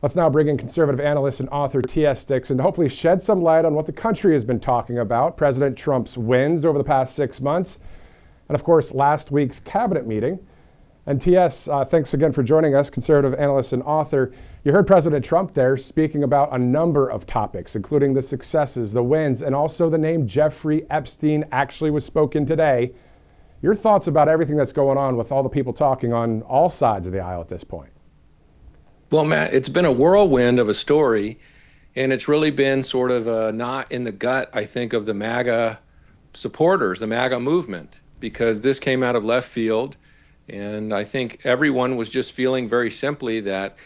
Let's now bring in conservative analyst and author T.S. Dixon to hopefully shed some light on what the country has been talking about, President Trump's wins over the past 6 months, and of course, last week's cabinet meeting. And T.S., thanks again for joining us, conservative analyst and author. You heard President Trump there speaking about a number of topics, including the successes, the wins, and also the name Jeffrey Epstein actually was spoken today. Your thoughts about everything that's going on with all the people talking on all sides of the aisle at this point? Well, Matt, it's been a whirlwind of a story, and it's really been sort of a knot in the gut, I think, of the MAGA supporters, the MAGA movement, because this came out of left field. And I think everyone was just feeling very simply that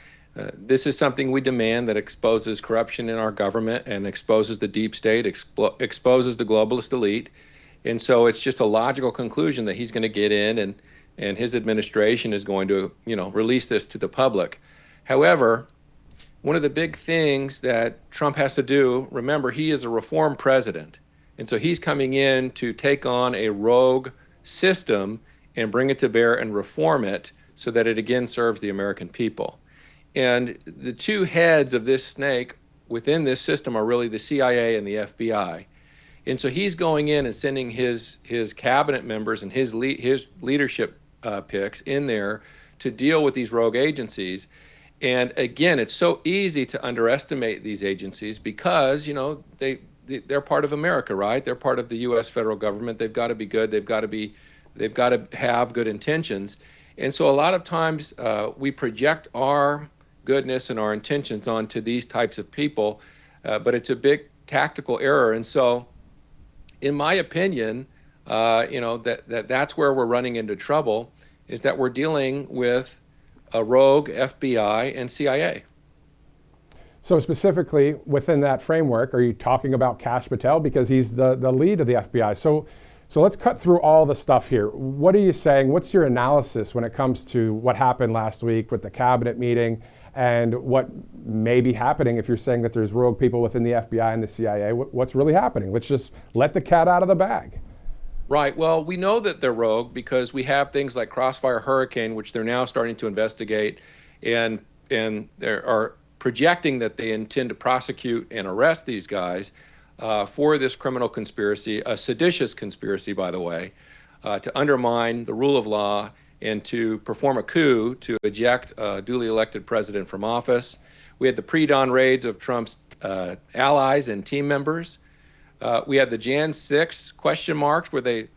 this is something we demand that exposes corruption in our government and exposes the deep state, exposes the globalist elite. And so it's just a logical conclusion that he's going to get in and his administration is going to, release this to the public. However, one of the big things that Trump has to do, remember, he is a reform president. And so he's coming in to take on a rogue system and bring it to bear and reform it so that it again serves the American people. And the two heads of this snake within this system are really the CIA and the FBI. And so he's going in and sending his cabinet members and his leadership picks in there to deal with these rogue agencies. And again, it's so easy to underestimate these agencies because, they're part of America, right? They're part of the U.S. federal government. They've got to be good. They've got to have good intentions. And so a lot of times we project our goodness and our intentions onto these types of people, but it's a big tactical error. And so in my opinion, that's where we're running into trouble, is that we're dealing with a rogue FBI and CIA. So specifically within that framework, are you talking about Kash Patel? Because he's the lead of the FBI. So let's cut through all the stuff here. What are you saying? What's your analysis when it comes to what happened last week with the cabinet meeting and what may be happening if you're saying that there's rogue people within the FBI and the CIA? What's really happening? Let's just let the cat out of the bag. Right. Well, we know that they're rogue because we have things like Crossfire Hurricane, which they're now starting to investigate, and they are projecting that they intend to prosecute and arrest these guys for this criminal conspiracy, a seditious conspiracy, by the way, to undermine the rule of law and to perform a coup to eject a duly elected president from office. We had the pre-dawn raids of Trump's allies and team members. We had the Jan 6 question marks where they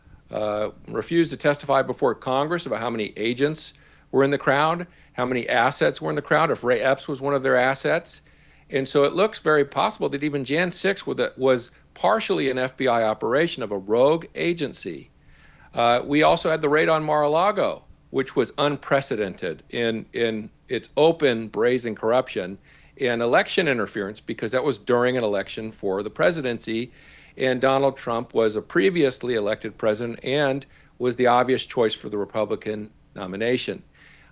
refused to testify before Congress about how many agents were in the crowd, how many assets were in the crowd, if Ray Epps was one of their assets. And so it looks very possible that even Jan 6 was partially an FBI operation of a rogue agency. We also had the raid on Mar-a-Lago, which was unprecedented in its open, brazen corruption and election interference, because that was during an election for the presidency. And Donald Trump was a previously elected president and was the obvious choice for the Republican nomination.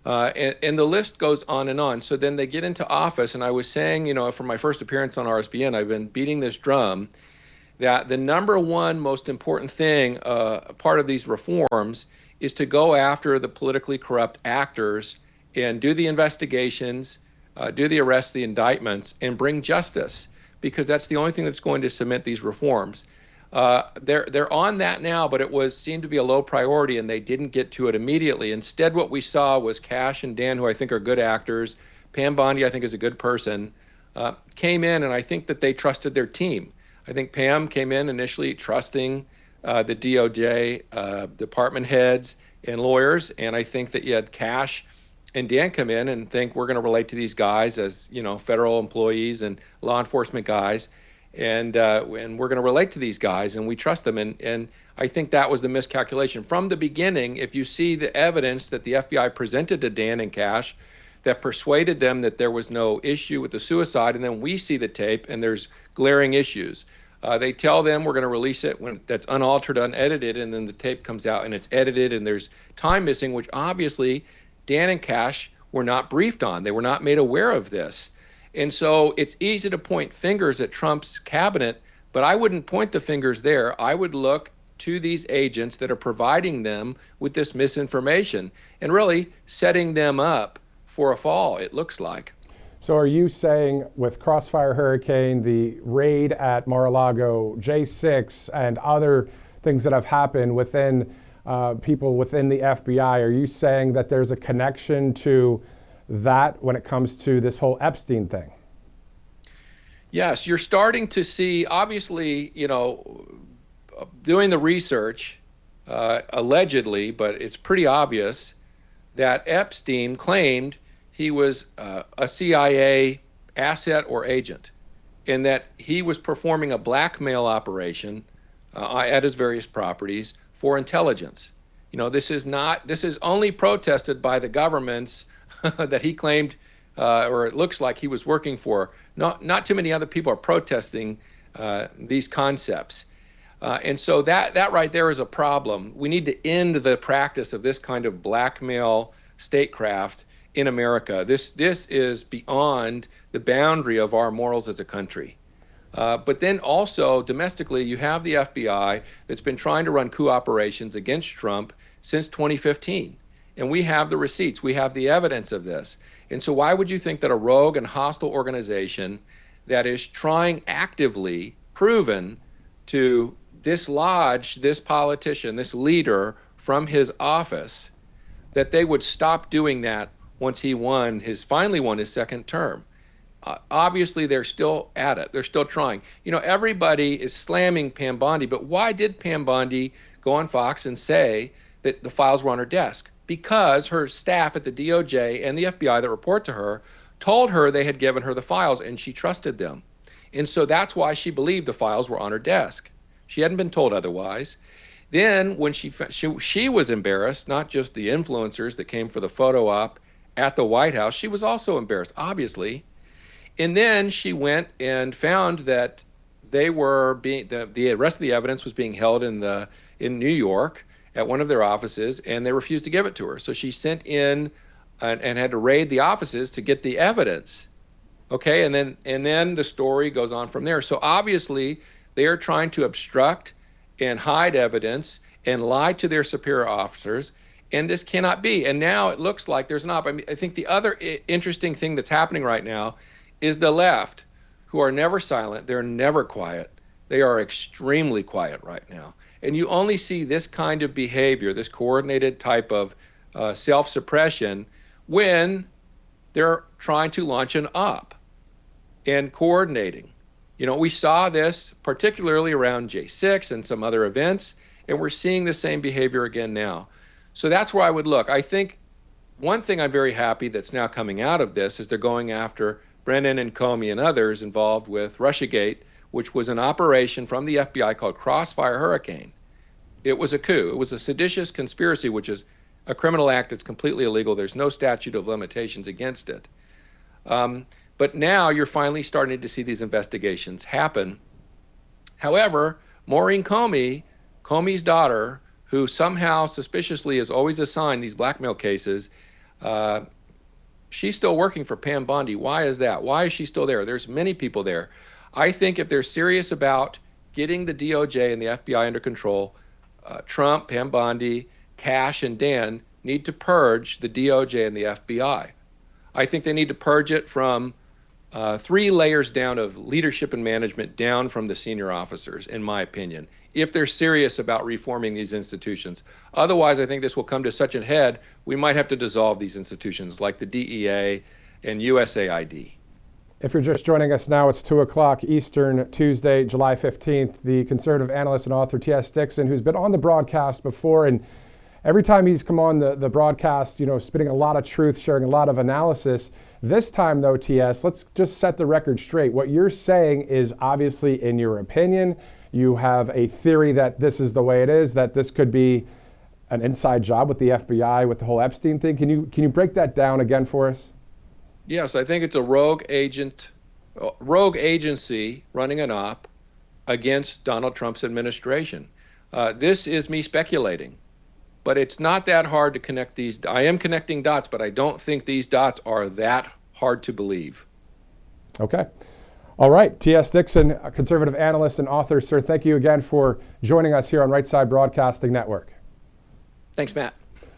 And the list goes on and on. So then they get into office, and I was saying, from my first appearance on RSBN, I've been beating this drum that the number one most important thing, part of these reforms, is to go after the politically corrupt actors and do the investigations, do the arrests, the indictments, and bring justice, because that's the only thing that's going to cement these reforms. They're on that now, but it seemed to be a low priority, and they didn't get to it immediately. Instead, what we saw was Kash and Dan, who I think are good actors, Pam Bondi, I think, is a good person, came in, and I think that they trusted their team. I think Pam came in initially trusting the DOJ department heads and lawyers, and I think that you had Kash and Dan come in and think we're going to relate to these guys as federal employees and law enforcement guys, and we're going to relate to these guys, and we trust them. And I think that was the miscalculation from the beginning. If you see the evidence that the FBI presented to Dan and Kash that persuaded them that there was no issue with the suicide, and then we see the tape and there's glaring issues. They tell them we're going to release it when that's unaltered, unedited, and then the tape comes out and it's edited and there's time missing, which obviously Dan and Kash were not briefed on. They were not made aware of this. And so it's easy to point fingers at Trump's cabinet, but I wouldn't point the fingers there. I would look to these agents that are providing them with this misinformation and really setting them up for a fall, it looks like. So are you saying with Crossfire Hurricane, the raid at Mar-a-Lago, J6, and other things that have happened within people within the FBI, are you saying that there's a connection to that when it comes to this whole Epstein thing? Yes, you're starting to see, obviously, doing the research, allegedly, but it's pretty obvious that Epstein claimed he was a CIA asset or agent, and that he was performing a blackmail operation at his various properties for intelligence. This is only protested by the governments that he claimed, or it looks like he was working for. Not too many other people are protesting these concepts. And so that right there is a problem. We need to end the practice of this kind of blackmail statecraft in America. This is beyond the boundary of our morals as a country. But then also domestically, you have the FBI that's been trying to run coup operations against Trump since 2015. And we have the receipts, we have the evidence of this. And so why would you think that a rogue and hostile organization that is trying actively, proven, to dislodge this politician, this leader from his office, that they would stop doing that once he finally won his second term? Obviously, they're still at it. They're still trying. Everybody is slamming Pam Bondi, but why did Pam Bondi go on Fox and say that the files were on her desk? Because her staff at the DOJ and the FBI that report to her told her they had given her the files, and she trusted them. And so that's why she believed the files were on her desk. She hadn't been told otherwise. Then when she was embarrassed, not just the influencers that came for the photo op at the White House, she was also embarrassed, obviously. And then she went and found that they were the rest of the evidence was being held in New York at one of their offices, and they refused to give it to her. So she sent in and had to raid the offices to get the evidence. Okay, and then the story goes on from there. So obviously they are trying to obstruct and hide evidence and lie to their superior officers, and this cannot be. And now it looks like there's an I think the other interesting thing that's happening right now is the left, who are never silent, they're never quiet. They are extremely quiet right now. And you only see this kind of behavior, this coordinated type of self-suppression, when they're trying to launch an op and coordinating. We saw this particularly around J6 and some other events, and we're seeing the same behavior again now. So that's where I would look. I think one thing I'm very happy that's now coming out of this is they're going after Brennan and Comey and others involved with Russiagate, which was an operation from the FBI called Crossfire Hurricane. It was a coup. It was a seditious conspiracy, which is a criminal act that's completely illegal. There's no statute of limitations against it. But now you're finally starting to see these investigations happen. However, Maureen Comey, Comey's daughter, who somehow suspiciously is always assigned these blackmail cases, she's still working for Pam Bondi. Why is that? Why is she still there? There's many people there. I think if they're serious about getting the DOJ and the FBI under control, Trump, Pam Bondi, Cash, and Dan need to purge the DOJ and the FBI. I think they need to purge it from 3 layers down of leadership and management, down from the senior officers, in my opinion, if they're serious about reforming these institutions. Otherwise, I think this will come to such a head, we might have to dissolve these institutions like the DEA and USAID. If you're just joining us now, it's 2 o'clock Eastern, Tuesday, July 15th. The conservative analyst and author T.S. Dixon, who's been on the broadcast before, and every time he's come on the broadcast, spitting a lot of truth, sharing a lot of analysis. This time, though, T.S., let's just set the record straight. What you're saying is obviously in your opinion. You have a theory that this is the way it is, that this could be an inside job with the FBI, with the whole Epstein thing. Can you break that down again for us? Yes, I think it's a rogue agency running an op against Donald Trump's administration. This is me speculating, but it's not that hard to connect these. I am connecting dots, but I don't think these dots are that hard to believe. Okay. All right. T.S. Dixon, a conservative analyst and author. Sir, thank you again for joining us here on Right Side Broadcasting Network. Thanks, Matt.